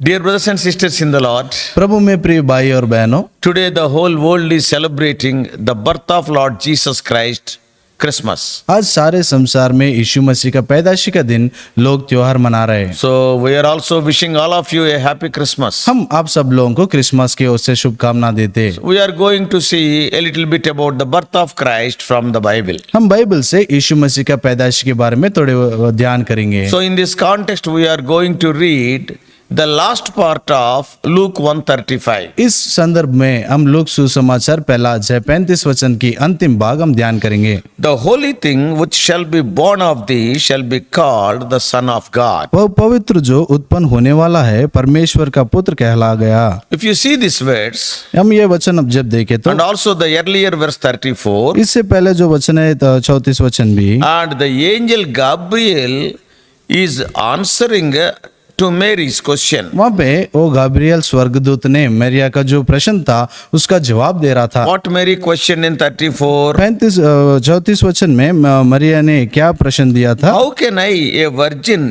Dear brothers and sisters in the Lord, प्रभु में प्रिय भाई और बहनों, today the whole world is celebrating the birth of Lord Jesus Christ, Christmas. आज सारे संसार में यीशु मसीह का पैदाइशी का दिन लोग त्योहार मना रहे हैं। So we are also wishing all of you a happy Christmas. हम आप सब लोगों को क्रिसमस की ओर से शुभकामना देते हैं। We are going to see a little bit about the birth of Christ from the Bible. हम बाइबल से यीशु मसीह का पैदाइश के बारे में थोड़े ध्यान करेंगे। So in this context we are going to read the last part of Luke 135. इस संदर्भ में हम लूका सुसमाचार पहला अध्याय 35 वचन की अंतिम भाग हम ध्यान करेंगे। The holy thing which shall be born of thee shall be called the Son of God. वह पवित्र जो उत्पन्न होने वाला है परमेश्वर का पुत्र कहला गया। If you see these words, हम ये वचन अब जब देखें तो and also the earlier verse 34, इससे पहले जो वचन है 34 वचन भी, and the angel Gabriel is answering to Mary's question. वहाँ पे वो गाब्रियल स्वर्गदूत ने मरिया का जो प्रश्न था उसका जवाब दे रहा था। What Mary questioned in 34? 34 वचन में मरिया ने क्या प्रश्न दिया था? How can I, a virgin,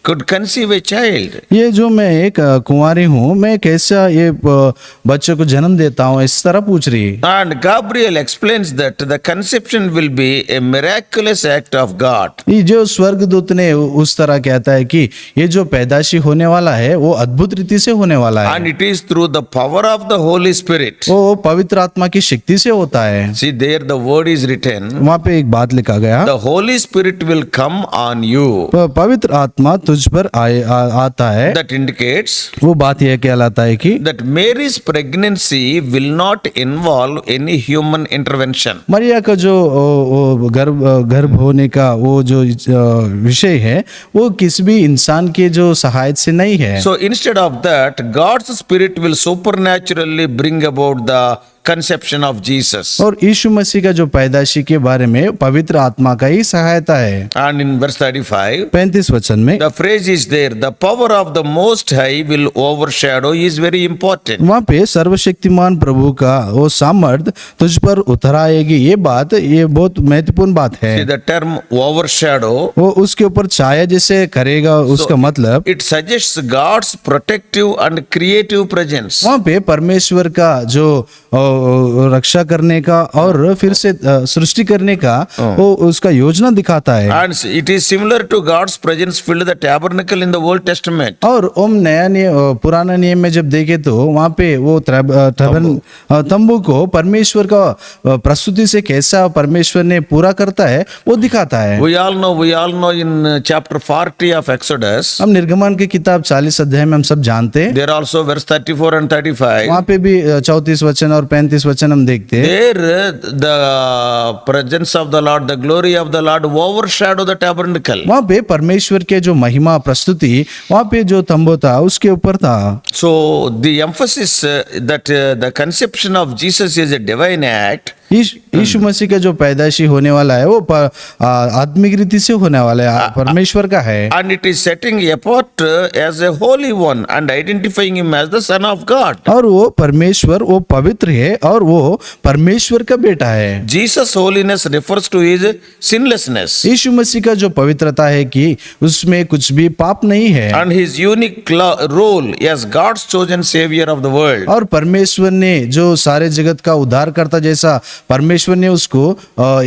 could conceive a child? ये जो मैं एक कुंवारी हूँ, मैं कैसा ये बच्चे को जन्म देता हूँ, इस तरह पूछ रही है। And Gabriel explains that the conception will be a miraculous act of God. ये जो स्वर्गदूत ने उस तरह कहता है कि ये जो पैदाशी होने वाला है वो अद्भुत रीति से होने वाला है। And it is through the power of the Holy Spirit. वो पवित्र आत्मा की शक्ति से होता है। See, there the word is written. वहाँ पे एक बात लिखा गया, The Holy Spirit will come on you. पवित्र आत्मा तुझ पर आता है। That indicates वो बात यह कहलाता है कि that Mary's pregnancy will not involve any human intervention. मरिया का जो गर्भ होने का वो जो विषय है वो किसी भी इंसान के जो सहायता से नहीं है। So instead of that, God's Spirit will supernaturally bring about the conception of Jesus. और यीशु मसीह का जो पैदाशी के बारे में पवित्र आत्मा का ही सहायता है। And in verse 35, 35 वचन में the phrase is there, the power of the Most High will overshadow is very important. वहाँ पे सर्वशक्तिमान प्रभु का वो सामर्थ तुझ पर उतर आएगी, ये बहुत महत्वपूर्ण बात है। See the term overshadow. वो उसके ऊपर छाया जैसे करेगा, उसका मतलब It suggests God's protective and creative presence. वहाँ पे परमेश्वर का जो रक्षा करने का और फिर से सृष्टि करने का वो उसका योजना दिखाता है। And it is similar to God's presence filled the tabernacle in the Old Testament. और पुराना नियम में जब देखे तो वहाँ पे वो तंबू को परमेश्वर का प्रस्तुति से कैसा परमेश्वर ने पूरा करता है वो दिखाता है। We all know in chapter 40 of Exodus. हम निर्गमन की किताब 40 अध्याय में हम सब जानते हैं। There also verse 34 and 35. वहाँ पे भी 34 वचन और 35 वचन हम देखते हैं। There the presence of the Lord, the glory of the Lord overshadow the tabernacle. वहाँ पे परमेश्वर के जो महिमा प्रस्तुति वहाँ पे जो तंबू था उसके ऊपर था। So the emphasis that the conception of Jesus is a divine act. यीशु मसीह का जो पैदाशी होने वाला है वो आत्मिक रीति से होने वाला है, परमेश्वर का है। And it is setting apart as a holy one and identifying him as the Son of God. और वो परमेश्वर वो पवित्र है और वो परमेश्वर का बेटा है। Jesus holiness refers to his sinlessness. यीशु मसीह का जो पवित्रता है कि उसमें कुछ भी पाप नहीं है। And his unique role as God's chosen savior of the world. और परमेश्वर ने जो सारे जगत का उद्धारकर्ता जैसा परमेश्वर ने उसको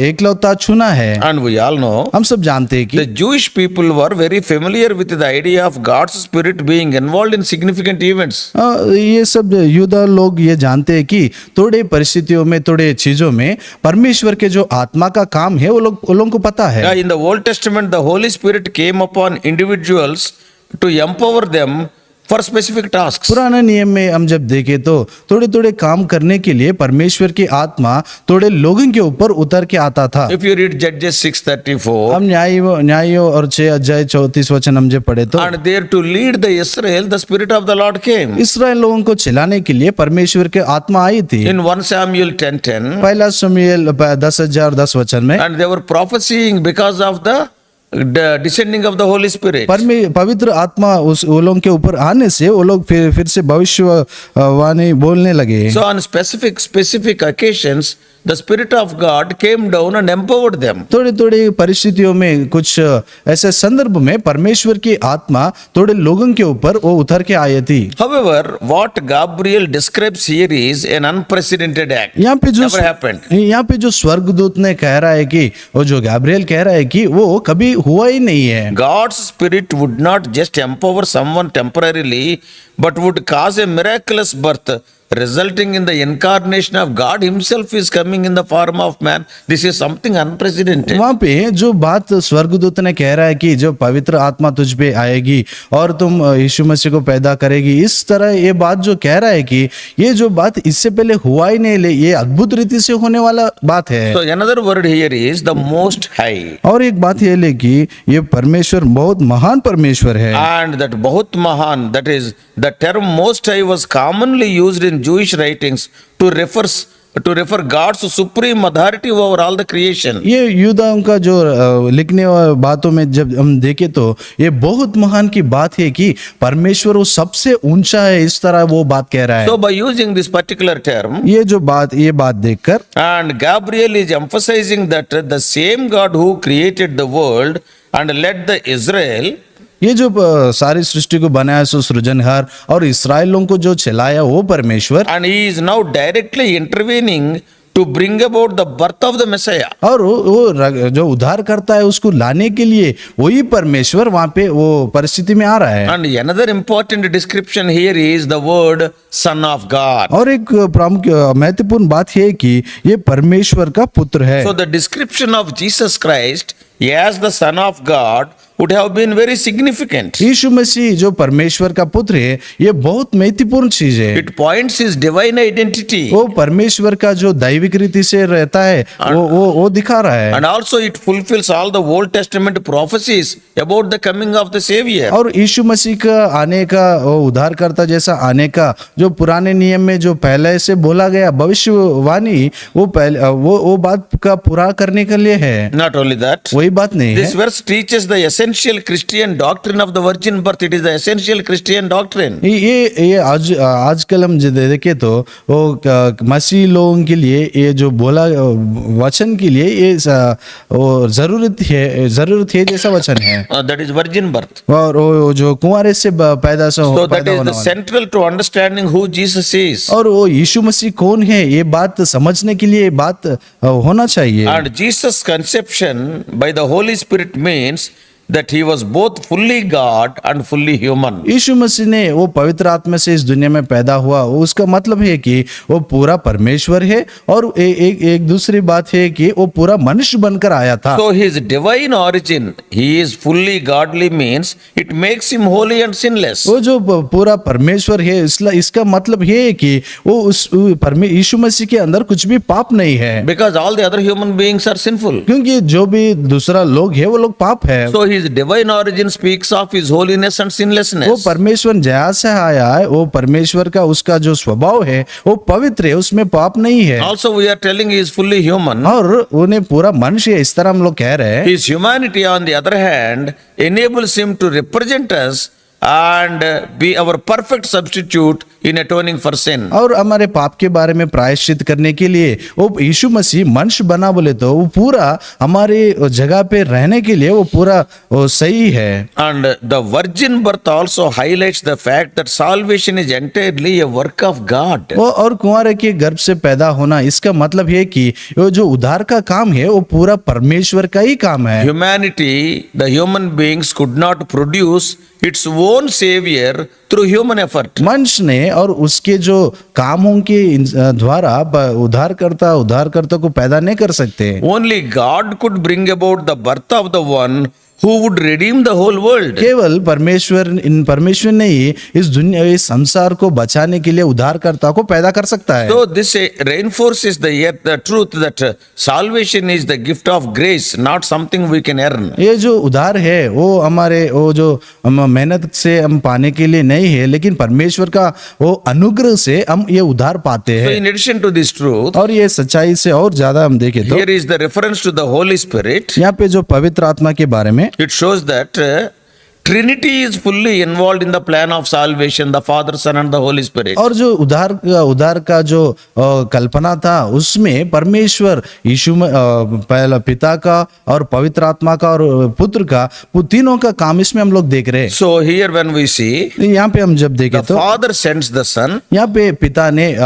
एकलौता चुना है। And we all know हम सब जानते हैं कि the Jewish people were very familiar with the idea of God's Spirit being involved in significant events. ये सब यूदा लोग ये जानते हैं कि थोड़े परिस्थितियों में थोड़े चीजों में परमेश्वर के जो आत्मा का काम है वो लोगों को पता है। In the Old Testament, the Holy Spirit came upon individuals to empower them for specific tasks. पुराने नियम में हम जब देखें तो थोड़े थोड़े काम करने के लिए परमेश्वर की आत्मा थोड़े लोगों के ऊपर उतर के आता था। If you read Judges 6:34, हम न्यायियों और 6 अध्याय 34 वचन हम जब पढ़े तो and there to lead the Israel, the Spirit of the Lord came. इस्राएल लोगों को चलाने के लिए परमेश्वर की आत्मा आई थी। In 1 Samuel 10:10, पहला शमूएल 10 अध्याय और 10 वचन में, and they were prophesying because of the descending of the Holy Spirit. पवित्र आत्मा उस वो लोगों के ऊपर आने से वो लोग फिर से भविष्यवाणी बोलने लगे। So on specific occasions, the Spirit of God came down and empowered them. थोड़ी थोड़ी परिस्थितियों में कुछ ऐसे संदर्भ में परमेश्वर की आत्मा थोड़े लोगों के ऊपर वो उतर के आई थी। However, what Gabriel describes here is an unprecedented act. यहाँ पे जो स्वर्गदूत ने कह रहा है कि वो जो गैब्रियल कह रहा है कि वो कभी हुआ ही नहीं है। God's Spirit would not just empower someone temporarily, but would cause a miraculous birth, resulting in the incarnation of God Himself is coming in the form of man. This is something unprecedented. वहाँ पे जो बात स्वर्गदूत ने कह रहा है कि जो पवित्र आत्मा तुझ पे आएगी और तुम यीशु मसीह को पैदा करेगी, इस तरह ये बात जो कह रहा है कि ये जो बात इससे पहले हुआ ही नहीं, ये अद्भुत रीति से होने वाला बात है। So another word here is the Most High. और एक बात ये ले कि ये परमेश्वर बहुत महान परमेश्वर है। And that बहुत महान, that is the term Most High was commonly used in Jewish writings to refer God's supreme authority over all the creation. ये यूदाओं का जो लिखने वाली बातों में जब हम देखें तो ये बहुत महान की बात है कि परमेश्वर वो सबसे ऊंचा है, इस तरह वो बात कह रहा है। So by using this particular term, ये बात देखकर and Gabriel is emphasizing that the same God who created the world and led the Israel, ये जो सारी सृष्टि को बनाया सो सृजनहार और इस्राएलियों को जो चलाया वो परमेश्वर, and he is now directly intervening to bring about the birth of the Messiah. और वो जो उद्धार करता है उसको लाने के लिए वही परमेश्वर वहां पे वो परिस्थिति में आ रहा है। And another important description here is the word Son of God. और एक महत्वपूर्ण बात है कि ये परमेश्वर का पुत्र है। So the description of Jesus Christ as the Son of God would have been very significant. यीशु मसीह जो परमेश्वर का पुत्र है ये बहुत महत्वपूर्ण चीज है। It points his divine identity. वो परमेश्वर का जो दैविक रीति से रहता है वो दिखा रहा है। And also it fulfills all the Old Testament prophecies about the coming of the Savior. और यीशु मसीह का आने का, वो उद्धारकर्ता जैसा आने का जो पुराने नियम में जो पहले से बोला गया भविष्यवाणी, वो बात का पूरा करने के लिए है। Not only that, वही बात नहीं this है। verse teaches the essential Christian doctrine of the virgin birth. It is the essential Christian doctrine. ये आजकल हम देखें तो वो मसीह लोगों के लिए ये जो बोला वचन के लिए ये वो जरूरत है जैसा वचन है। That is virgin birth. और वो जो कुंवारे से पैदा So that is होने the central to understanding who Jesus is. और वो यीशु मसीह कौन है ये बात समझने के लिए बात होना चाहिए। And Jesus' conception by the Holy Spirit means that he was both fully God and fully human. यीशु मसीह ने वो पवित्र आत्मा से इस दुनिया में पैदा हुआ, उसका मतलब है कि वो पूरा परमेश्वर है और एक दूसरी बात है कि वो पूरा मनुष्य बनकर आया था। So his divine origin, he is fully godly means it makes him holy and sinless. वो जो पूरा परमेश्वर है इसका मतलब है कि वो उस यीशु मसीह के अंदर कुछ भी पाप नहीं है। Because all the other human beings are sinful. क्योंकि जो भी दूसरा लोग है वो लोग पाप है। So his divine origin speaks of his holiness and sinlessness. वो परमेश्वर जहाँ से आया है, वो परमेश्वर का उसका जो स्वभाव है वो पवित्र है, उसमें पाप नहीं है। Also we are telling he is fully human. और उन्हें पूरा मनुष्य है, इस तरह हम लोग कह रहे हैं। His humanity on the other hand enables him to represent us and be our perfect substitute in atoning for sin. और हमारे पाप के बारे में प्रायश्चित करने के लिए वो यीशु मसीह मनुष्य बना बोले तो वो पूरा हमारे जगह पे रहने के लिए वो पूरा वो सही है। And the virgin birth also highlights the fact that salvation is entirely a work of God. वो और कुंवारे के गर्भ से पैदा होना इसका मतलब है कि वो जो उद्धार का काम है वो पूरा परमेश्वर का ही काम है। Humanity, the human beings could not produce its own savior through human effort. मनुष्य ने और उसके जो कामों के द्वारा उद्धारकर्ता को पैदा नहीं कर सकते। Only God could bring about the birth of the one who would redeem the whole world. केवल परमेश्वर ने ही इस दुनिया इस संसार को बचाने के लिए उद्धारकर्ता को पैदा कर सकता है। So this reinforces the truth that salvation is the gift of grace, not something we can earn. ये जो उद्धार है वो हमारे वो जो हम मेहनत से हम पाने के लिए नहीं है, लेकिन परमेश्वर का वो अनुग्रह से हम ये उद्धार पाते So हैं। in addition to this truth, और ये सच्चाई से और ज्यादा हम देखें तो here is the reference to the Holy Spirit. यहाँ पे जो पवित्र आत्मा के बारे में It shows that Trinity is fully involved in the plan of salvation, the Father, Son and the Holy Spirit. और जो उधार का जो कल्पना था उसमें परमेश्वर पहला पिता का और पवित्र आत्मा का और पुत्र का, वो तीनों का काम इसमें हम लोग देख रहे हैं। So here when we see, यहाँ पे हम जब देखें the तो Father sends the Son यहाँ पे पिता ने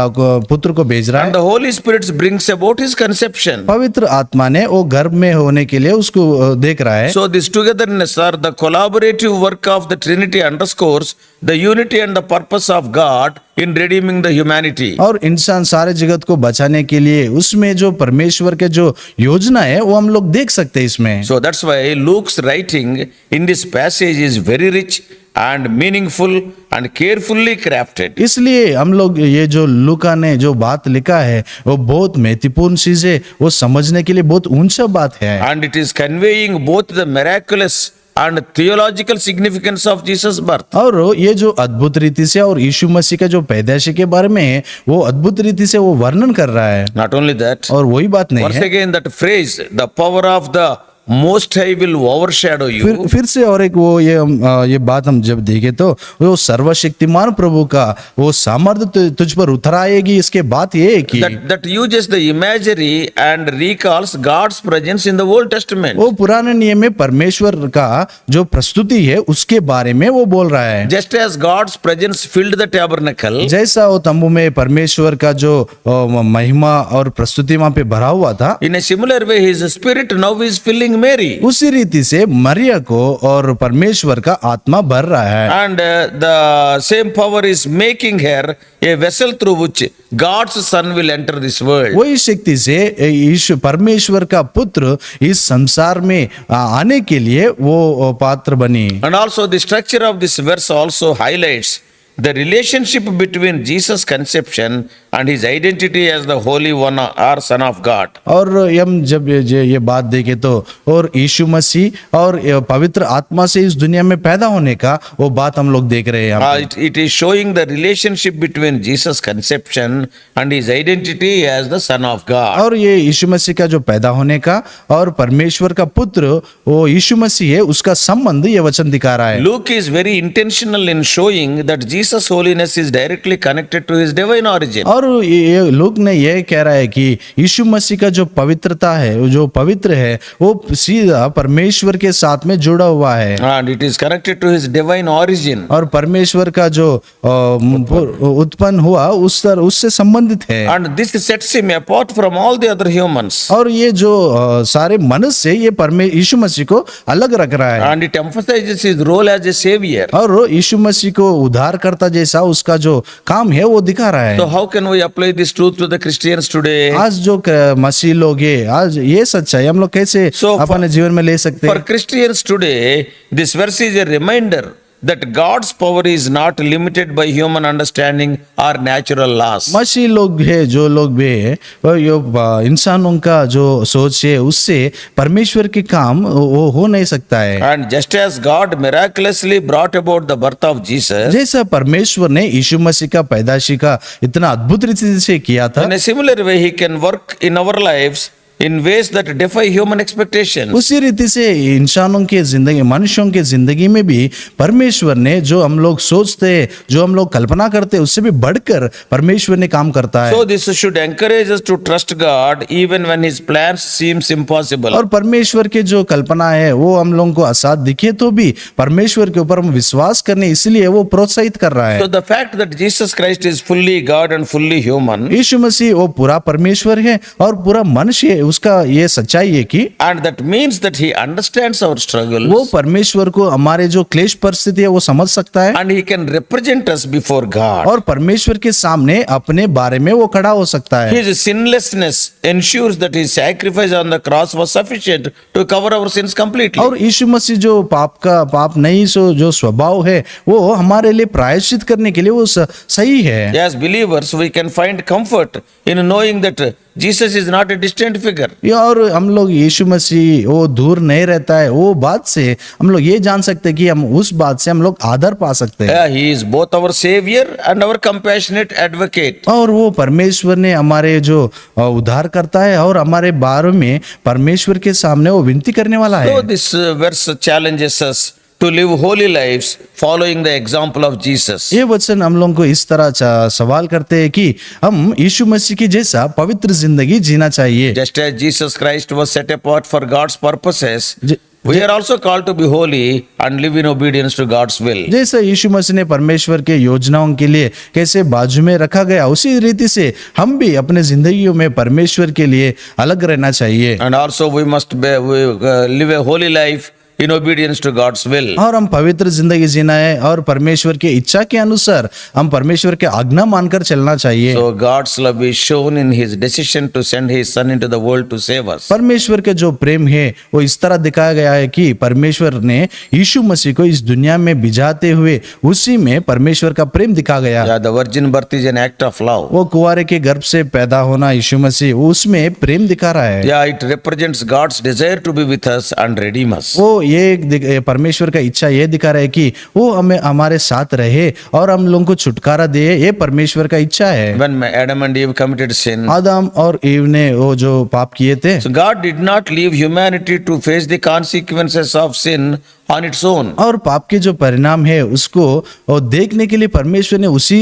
पुत्र को भेज रहा and है, the Holy Spirit brings about his conception. पवित्र आत्मा ने वो गर्भ में होने के लिए उसको देख रहा है। So this togetherness or the collaborative work of the Trinity underscores the unity and the purpose of God in redeeming the humanity. और इंसान सारे जगत को बचाने के लिए उसमें जो परमेश्वर के जो योजना है वो हम लोग देख सकते हैं इसमें। So that's why Luke's writing in this passage is very rich and meaningful and carefully crafted. इसलिए हम लोग ये जो लूका ने जो बात लिखा है वो बहुत महत्वपूर्ण चीज है, वो समझने के लिए बहुत ऊंचा बात है। And it is conveying both the miraculous and theological significance of Jesus' birth. और ये जो अद्भुत रीति से और यीशु मसीह का जो पैदाइश के बारे में है वो अद्भुत रीति से वो वर्णन कर रहा है। Not only that, और वही बात नहीं once है, again that phrase, the power of the Most High will overshadow you. फिर से और एक वो ये बात हम जब देखें तो वो सर्वशक्तिमान प्रभु का वो सामर्थ्य तुझ पर उतर आएगी, इसके बात ये है कि That uses the imagery and recalls God's presence in the Old Testament. वो पुराने नियम में परमेश्वर का जो प्रस्तुति है उसके बारे में वो बोल रहा है। Just as God's presence filled the tabernacle, जैसा वो तंबू में परमेश्वर का जो महिमा और प्रस्तुति वहां पे भरा हुआ था, in a similar way His Spirit now is filling Mary. उसी रीति से मरिया को और परमेश्वर का आत्मा भर रहा है। And the same power is making her a vessel through which God's Son will enter this world. वही शक्ति से ईश्वर परमेश्वर का पुत्र इस संसार में आने के लिए वो पात्र बनी। And also the structure of this verse also highlights the relationship between Jesus' conception and his identity as the Holy One or Son of God. और हम जब ये बात देखें तो और यीशु मसीह और पवित्र आत्मा से इस दुनिया में पैदा होने का वो बात हम लोग देख रहे हैं यहाँ पे। It is showing the relationship between Jesus' conception and his identity as the Son of God. और ये यीशु मसीह का जो पैदा होने का और परमेश्वर का पुत्र वो यीशु मसीह है उसका संबंध ये वचन दिखा रहा है। Luke is very intentional in showing that Jesus' holiness is directly connected to his divine origin. और ये लूक ने ये कह रहा है कि यीशु मसीह का जो पवित्रता है, जो पवित्र है, वो सीधा परमेश्वर के साथ में जुड़ा हुआ है। And it is connected to his divine origin. और परमेश्वर का जो उत्पन्न हुआ उससे संबंधित है। And this sets him apart from all the other humans. और ये जो सारे मनुष्य ये यीशु मसीह को अलग रख रहा है। And it emphasizes his role as a savior. और यीशु मसीह को उद्धारकर्ता जैसा उसका जो काम है वो दिखा रहा है। So how can we apply this truth to the Christians today? आज जो मसीह लोग है, आज ये सच्चाई हम लोग कैसे अपने जीवन में ले सकते For हैं? Christians today, this verse is a reminder that God's power is not limited by human understanding or natural laws. मसीह लोग है जो लोग भी है वो इंसानों का जो सोच है उससे परमेश्वर के काम वो हो नहीं सकता है। And just as God miraculously brought about the birth of Jesus, जैसा परमेश्वर ने यीशु मसीह का पैदाइशी का इतना अद्भुत रीति से किया था, in a similar way He can work in our lives in ways that defy human expectations. उसी रीति से इंसानों के जिंदगी, मनुष्यों के जिंदगी में भी परमेश्वर ने जो हम लोग सोचते हैं, जो हम लोग कल्पना करते हैं, उससे भी बढ़कर परमेश्वर ने काम करता है। So this should encourage us to trust God even when His plans seems impossible. और परमेश्वर के जो कल्पना है वो हम लोगों को असाध्य दिखे तो भी परमेश्वर के ऊपर हम विश्वास करने इसलिए वो प्रोत्साहित कर रहा है। So the fact that Jesus Christ is fully God and fully human, यीशु मसीह वो पूरा परमेश्वर है और पूरा मनुष्य है, उसका ये सच्चाई है कि and that means that He understands our struggles. वो परमेश्वर को हमारे जो क्लेश परिस्थिति है वो समझ सकता है And He can represent us before God. और परमेश्वर के सामने अपने बारे में वो खड़ा हो सकता है। His sinlessness ensures that His sacrifice on the cross was sufficient to cover our sins completely. और यीशु मसीह जो पाप नहीं जो स्वभाव है वो हमारे लिए प्रायश्चित करने के लिए वो सही है। As believers, we can find comfort in knowing that Jesus is not a distant figure. ये और हम लोग यीशु मसीह वो दूर नहीं रहता है, वो बात से हम लोग ये जान सकते हैं कि हम उस बात से हम लोग आदर पा सकते हैं। Yeah, he is both our savior and our compassionate advocate. और वो परमेश्वर ने हमारे जो उद्धार करता है और हमारे बारे में परमेश्वर के सामने वो विनती करने वाला है। So this verse challenges us to live holy lives following the example of Jesus. ये वचन हम लोगों को इस तरह सवाल करते हैं कि हम यीशु मसीह की जैसा पवित्र जिंदगी जीना चाहिए। Just as Jesus Christ was set apart for God's purposes, ज- we are also called to be holy and live in obedience to God's will. जैसे यीशु मसीह ने परमेश्वर के योजनाओं के लिए कैसे बाजू में रखा गया, उसी रीति से हम भी अपने जिंदगियों में परमेश्वर के लिए अलग रहना चाहिए। And also we must live a holy life in obedience to God's will. और हम पवित्र जिंदगी जीना है और परमेश्वर के इच्छा के अनुसार हम परमेश्वर के आज्ञा मानकर चलना चाहिए। So God's love is shown in his decision to send his son into the world to save us. परमेश्वर के जो प्रेम है वो इस तरह दिखाया गया है कि परमेश्वर ने यीशु मसीह को इस दुनिया में भिजाते हुए उसी में परमेश्वर का प्रेम दिखा गया। Yeah, the virgin birth is an act of love. वो कुंवारे के गर्भ से पैदा होना यीशु मसीह उसमें प्रेम दिखा रहा है। Yeah, it represents God's desire to be with us and redeem us. वो ये परमेश्वर का इच्छा ये दिखा रहा है कि वो हमें हमारे साथ रहे और हम लोगों को छुटकारा दे, ये परमेश्वर का इच्छा है। When Adam and Eve committed sin, आदम और ईव ने वो जो पाप किए थे, so God did not leave humanity to face the consequences of sin on its own. और पाप के जो परिणाम है उसको वो देखने के लिए परमेश्वर ने उसी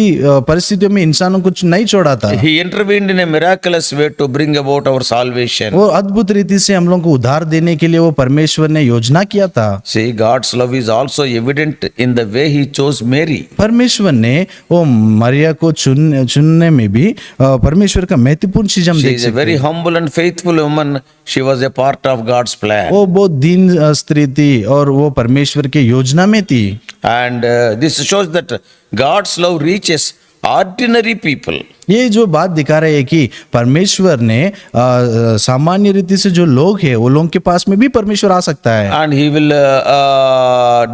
परिस्थितियों में इंसानों को नहीं छोड़ा था। He intervened in a miraculous way to bring about our salvation. वो अद्भुत रीति से हम लोगों को उद्धार देने के लिए वो परमेश्वर ने योजना किया था। See, God's love is also evident in the way he chose Mary. परमेश्वर ने वो मरिया को चुनने में भी परमेश्वर का महत्वपूर्ण चीज हम She देख is a सकते very हैं। humble and faithful woman. She was a part of God's plan. वो बहुत दीन स्त्री थी और वो परमेश्वर के योजना में थी। And this shows that God's love reaches ordinary people. ये जो बात दिखा रहे हैं कि परमेश्वर ने सामान्य रीति से जो लोग हैं वो लोगों के पास में भी परमेश्वर आ सकता है। And he will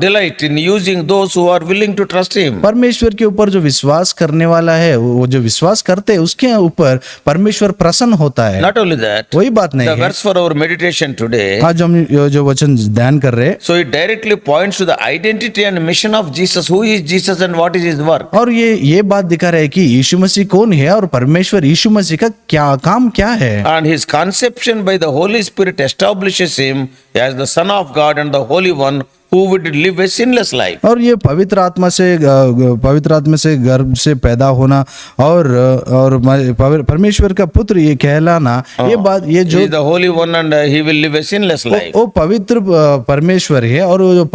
delight in using those who are willing to trust him. परमेश्वर के ऊपर जो विश्वास करने वाला है, वो जो विश्वास करते हैं उसके ऊपर परमेश्वर प्रसन्न होता है। Not only that, वही बात नहीं the है। verse for our meditation today, आज हम जो वचन ध्यान कर रहे हैं, so it directly points to the identity and mission of Jesus. Who is Jesus and what is his work? और ये बात दिखा रहा है कि यीशु मसीह कौन है और परमेश्वर यीशु मसीह का क्या काम क्या है। And his conception by the Holy Spirit establishes him as the Son of God and the Holy One who would live a sinless life. और ये पवित्र आत्मा से गर्भ से पैदा होना और परमेश्वर का पुत्र ये कहलाना, ये बात ये He जो is the Holy One and he will live a sinless life. वो पवित्र परमेश्वर है और वो जो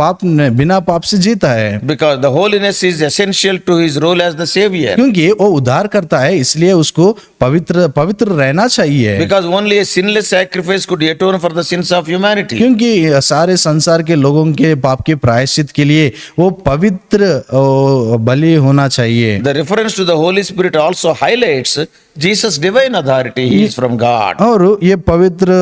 बिना पाप से जीता है, Because the holiness is essential to his role as the Savior. क्योंकि वो उद्धार करता है इसलिए उसको पवित्र रहना चाहिए। Because only a sinless sacrifice could atone for the sins of humanity. क्योंकि सारे संसार के लोगों के पाप के प्रायश्चित के लिए वो पवित्र बलि होना चाहिए। The reference to the Holy Spirit also highlights Jesus' divine authority. He is from God. और ये पवित्र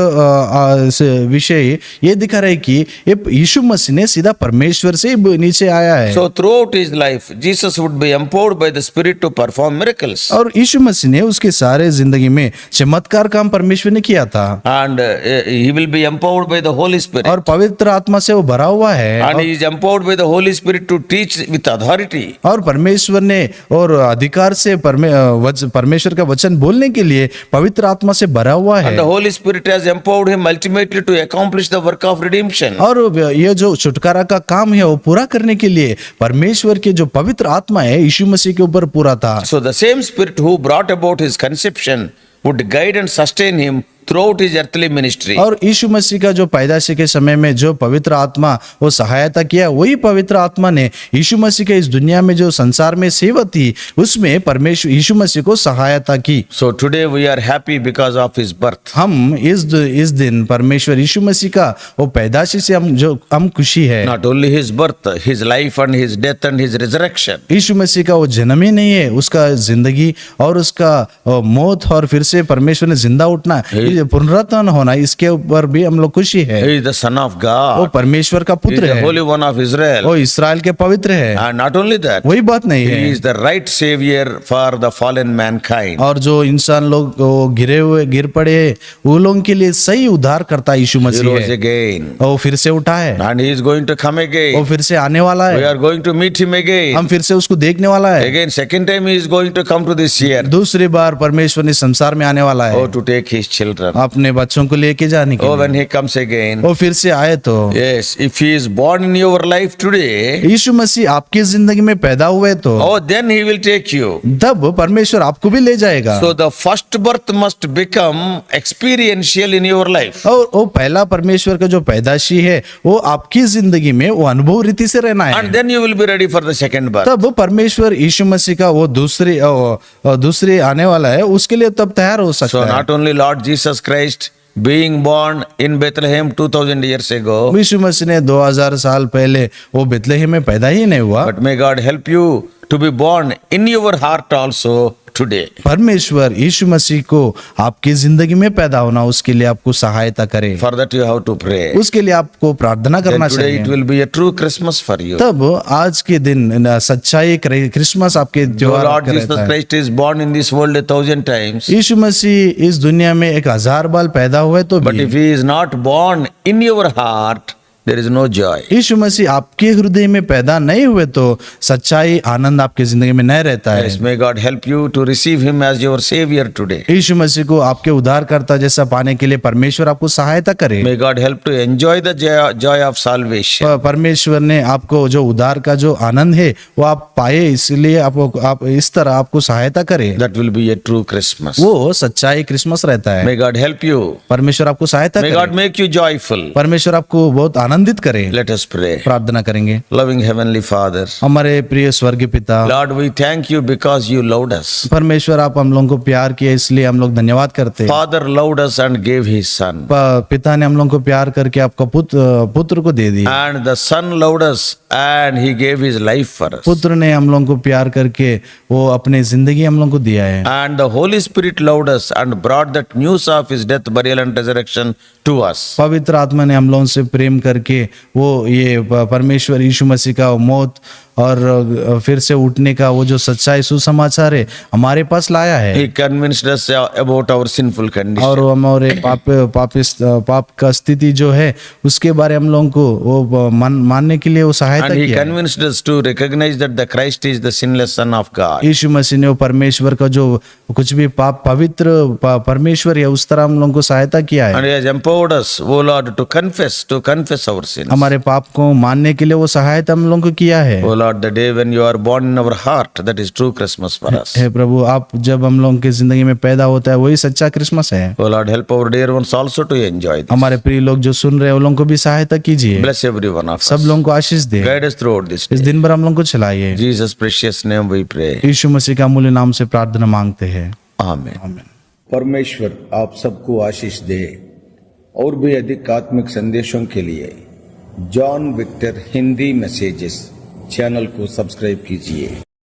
विषय ये दिखा रहा है कि ये यीशु मसीह ने सीधा परमेश्वर से नीचे आया है। So throughout his life, Jesus would be empowered by the Spirit to perform miracles. और यीशु मसीह ने उसके सारे जिंदगी में चमत्कार काम परमेश्वर ने किया था। And he will be empowered by the Holy Spirit. और पवित्र आत्मा से वो भरा हुआ है। And he is empowered by the Holy Spirit to teach with authority. और परमेश्वर ने और अधिकार से परमेश्वर का वचन बोलने के लिए पवित्र आत्मा से भरा हुआ है। And the Holy Spirit has empowered him ultimately to accomplish the work of redemption. और ये जो छुटकारा का काम है वो पूरा करने के लिए परमेश्वर के जो पवित्र आत्मा है यीशु मसीह के ऊपर पूरा था। So the same Spirit who brought about his conception would guide and sustain him throughout his earthly ministry. और यीशु मसीह का जो पैदाइश के समय में जो पवित्र आत्मा वो सहायता किया, वही पवित्र आत्मा ने यीशु मसीह के इस दुनिया में जो संसार में सेवा थी उसमें परमेश्वर यीशु मसीह को सहायता की। So today we are happy because of his birth. हम इस दिन परमेश्वर यीशु मसीह का वो पैदाइश से हम खुशी है। Not only his birth, his life and his death and his resurrection. यीशु मसीह का वो जन्म ही नहीं है, उसका जिंदगी और उसका मौत और फिर से परमेश्वर ने जिंदा उठना, फिर पुनरुत्थान होना, इसके ऊपर भी हम लोग खुशी है। He is the Son of वो God. परमेश्वर का He is पुत्र the है, Holy One of Israel. वो इसराइल के पवित्र है। And not only that, वही बात नहीं He है, is the right Savior for the fallen mankind. और जो इंसान लोग वो गिर पड़े वो लोगों के लिए सही उद्धार करता यीशु He मसीह rose है। again. वो फिर से उठा है, And He is going to come वो again. फिर से आने वाला We है, are going to meet Him again. हम फिर से उसको देखने वाला है। Again, second time He is going to come to this year. दूसरी बार परमेश्वर इस संसार में आने वाला है Oh, to take His children. अपने बच्चों को लेके जाने के Oh, लिए। when He comes again. वो फिर से आए तो Yes, if He is born in your life today, यीशु मसीह आपकी जिंदगी में पैदा हुए तो oh, then He will take you. तब परमेश्वर आपको भी ले जाएगा। So the first birth must become experiential in your life. और वो पहला परमेश्वर का जो पैदाशी है वो आपकी जिंदगी में वो अनुभव रीति से रहना है, And then you will be ready for the second birth. तब परमेश्वर यीशु मसीह का वो दूसरी आने वाला है उसके लिए तब तैयार हो So सकता है। not only Lord Jesus Christ being born in Bethlehem 2000 years ago, यीशु मसीह ने 2000 साल पहले वो बेथलेहम में पैदा ही नहीं हुआ, but may God help you to be born in your heart also today. परमेश्वर यीशु मसीह को आपकी जिंदगी में पैदा होना उसके लिए आपको सहायता करे, For that you have to pray. उसके लिए आपको प्रार्थना Then करना today it चाहिए। will be a true Christmas for you. तब आज के दिन सच्चाई क्रिसमस आपके Though त्योहार Lord का Jesus रहता है। Christ is born in this world 1,000 times, यीशु मसीह इस दुनिया में 1000 बार पैदा हुए तो but भी if He is not born in your heart, there is no joy. यीशु मसीह आपके हृदय में पैदा नहीं हुए तो सच्चाई आनंद आपकी जिंदगी में नहीं रहता है। Yes, may God help you to receive Him as your Savior today. यीशु मसीह को आपके उद्धारकर्ता जैसा पाने के लिए परमेश्वर आपको सहायता करे। May God help to enjoy the joy of salvation. परमेश्वर ने आपको जो उद्धार का जो आनंद है वो आप पाए, इसलिए आप इस तरह आपको सहायता करे। That will be a true Christmas. वो सच्चाई क्रिसमस रहता है। May God help you. परमेश्वर आपको सहायता May करे, God make you joyful. परमेश्वर आपको बहुत आनंदित करे। Let us pray. प्रार्थना करेंगे। Loving Heavenly Father, हमारे प्रिय स्वर्गीय पिता, Lord, we thank you because you loved us. परमेश्वर आप हम लोगों को प्यार किया इसलिए हम लोग धन्यवाद करते हैं। Father loved us and gave His Son. पिता ने हम लोगों को प्यार करके आपका पुत्र को दे दिया। And the Son loved us and He gave His life for us. पुत्र ने हम लोगों को प्यार करके वो अपने जिंदगी हम लोगों को दिया है। And the Holy Spirit loved us and brought that news of His death, burial and resurrection to us. पवित्र आत्मा ने हम लोगों से प्रेम करके वो ये परमेश्वर यीशु मसीह का मौत और फिर से उठने का वो जो सच्चाई सुसमाचार है हमारे पास लाया है। He convinced us about our sinful condition. और हमारे पाप का स्थिति जो है उसके बारे हम लोगों को वो मानने के लिए वो सहायता And He किया है। convinced us to recognize that the Christ is the sinless Son of God. यीशु मसीह ने वो परमेश्वर का जो कुछ भी पवित्र परमेश्वर है उस तरह हम लोगों को सहायता किया है। And He has empowered us, O Lord, to confess our sins. हमारे पाप को मानने के लिए वो सहायता हम लोगों को किया है। O Lord, the day when you are born in our heart, that is true Christmas for us. हे प्रभु, आप जब हम लोगों की जिंदगी में पैदा होता है वही सच्चा क्रिसमस है। O Lord, help our dear ones also to enjoy this. हमारे प्रिय लोग जो सुन रहे हैं उन लोगों को भी सहायता कीजिए, Bless every one of सब us. लोगों को आशीष दे। Guide us throughout this इस day. दिन भर हम लोगों को चलाइए। In Jesus' precious name we pray. यीशु मसीह का अमूल्य नाम से प्रार्थना मांगते हैं, Amen. आमीन। परमेश्वर आप सबको आशीष दे। और भी अधिक आत्मिक संदेशों के लिए John Victor Hindi messages channel को सब्सक्राइब कीजिए।